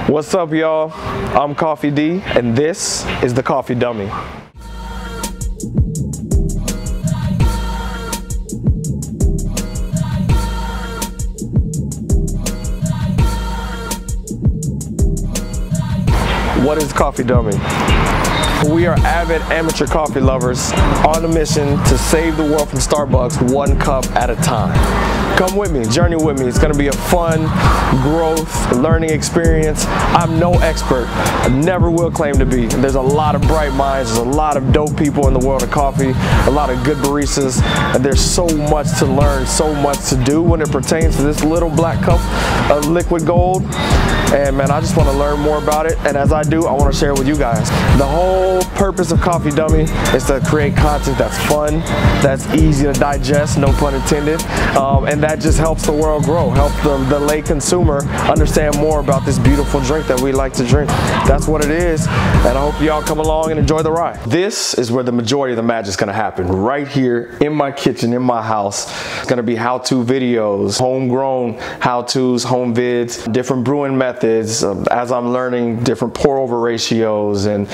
What's up, y'all? I'm Coffee D, and this is the Coffee Dummy. What is Coffee Dummy? We are avid amateur coffee lovers on a mission to save the world from Starbucks one cup at a time. Come with me, journey with me. It's gonna be a fun, growth, learning experience. I'm no expert, I never will claim to be. There's a lot of bright minds, there's a lot of dope people in the world of coffee, a lot of good baristas, and there's so much to learn, so much to do when it pertains to this little black cup of liquid gold. And man, I just want to learn more about it, and as I do, I want to share it with you guys. The whole purpose of Coffee Dummy is to create content that's fun, that's easy to digest, no pun intended, and that just helps the world grow, help the lay consumer understand more about this beautiful drink that we like to drink. That's what it is, and I hope y'all come along and enjoy the ride. This is where the majority of the magic's gonna happen, right here in my kitchen, in my house. It's gonna be how-to videos, homegrown how-tos, home vids, different brewing methods, as I'm learning different pour over ratios and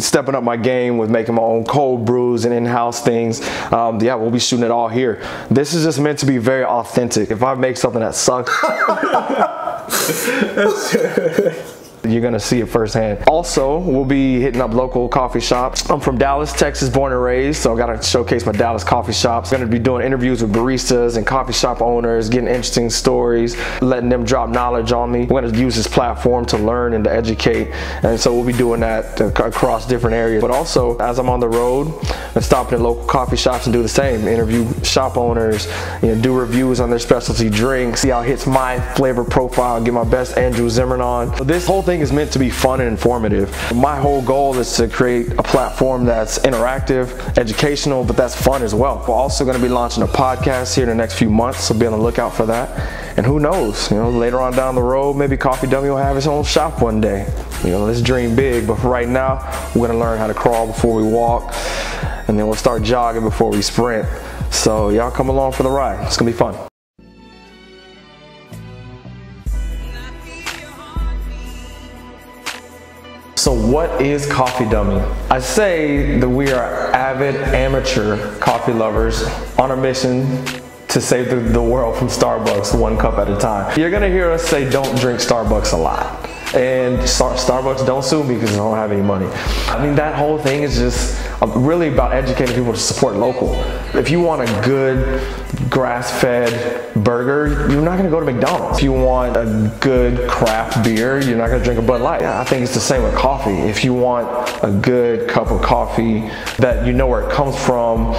stepping up my game with making my own cold brews and in-house things. Yeah, we'll be shooting it all here. This is just meant to be very authentic. If I make something that sucks, you're gonna see it firsthand. Also, we'll be hitting up local coffee shops. I'm from Dallas, Texas, born and raised, so I gotta showcase my Dallas coffee shops. I'm gonna be doing interviews with baristas and coffee shop owners, getting interesting stories, letting them drop knowledge on me. We're gonna use this platform to learn and to educate, and so we'll be doing that across different areas. But also, as I'm on the road, I'm stopping at local coffee shops and do the same. Interview shop owners, do reviews on their specialty drinks, see how it hits my flavor profile, get my best Andrew Zimmern on. So this whole thing is meant to be fun and informative. My whole goal is to create a platform that's interactive, educational, but that's fun as well. We're also going to be launching a podcast here in the next few months, so be on the lookout for that. And who knows, later on down the road, maybe Coffee Dummy will have its own shop one day. Let's dream big, but for right now, we're going to learn how to crawl before we walk, and then we'll start jogging before we sprint. So y'all come along for the ride. It's going to be fun. So what is Coffee Dummy? I say that we are avid amateur coffee lovers on a mission to save the world from Starbucks one cup at a time. You're gonna hear us say don't drink Starbucks a lot. And Starbucks, don't sue me because I don't have any money. I mean, that whole thing is just really about educating people to support local. If you want a good grass-fed burger, you're not gonna go to McDonald's. If you want a good craft beer, you're not gonna drink a Bud Light. Yeah, I think it's the same with coffee. If you want a good cup of coffee that you know where it comes from,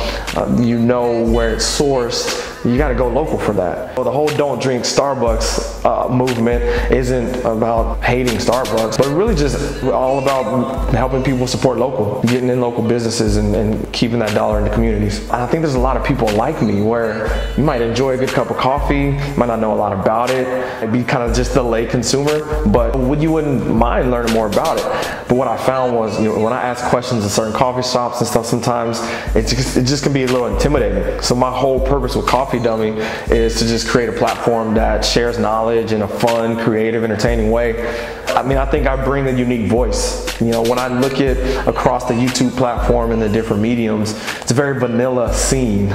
you know where it's sourced, you gotta go local for that. Well, the whole don't drink Starbucks movement isn't about hating Starbucks, but really just all about helping people support local, getting in local businesses and keeping that dollar in the communities. I think there's a lot of people like me where you might enjoy a good cup of coffee, might not know a lot about it, it'd be kind of just the lay consumer, but you wouldn't mind learning more about it. But what I found was, when I ask questions in certain coffee shops and stuff, sometimes it just can be a little intimidating. So my whole purpose with Coffee Dummy is to just create a platform that shares knowledge in a fun, creative, entertaining way. I mean, I think I bring a unique voice. When I look at across the YouTube platform and the different mediums, it's a very vanilla scene.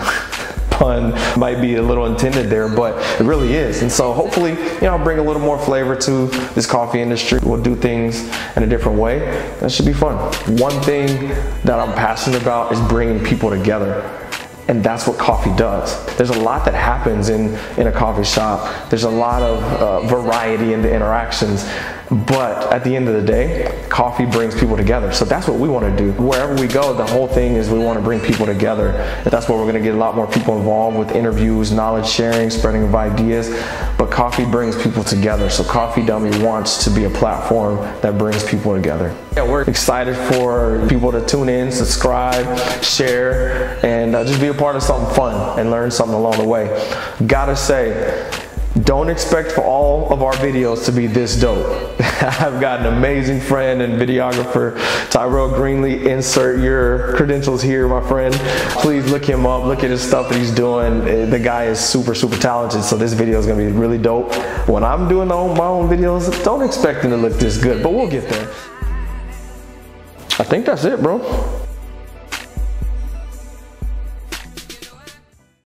Pun might be a little intended there, but it really is. And so hopefully, I'll bring a little more flavor to this coffee industry. We'll do things in a different way. That should be fun. One thing that I'm passionate about is bringing people together. And that's what coffee does. There's a lot that happens in a coffee shop. There's a lot of variety in the interactions. But at the end of the day, coffee brings people together. So that's what we want to do. Wherever we go, the whole thing is we want to bring people together. And that's where we're going to get a lot more people involved with interviews, knowledge sharing, spreading of ideas. But coffee brings people together. So Coffee Dummy wants to be a platform that brings people together. Yeah, we're excited for people to tune in, subscribe, share, and just be a part of something fun and learn something along the way. Gotta say, don't expect for all of our videos to be this dope. I've got an amazing friend and videographer, Tyrell Greenlee. Insert your credentials here, my friend. Please look him up, look at his stuff that he's doing. The guy is super, super talented, so this video is gonna be really dope. When I'm doing my own videos, don't expect them to look this good, but we'll get there. I think that's it, bro.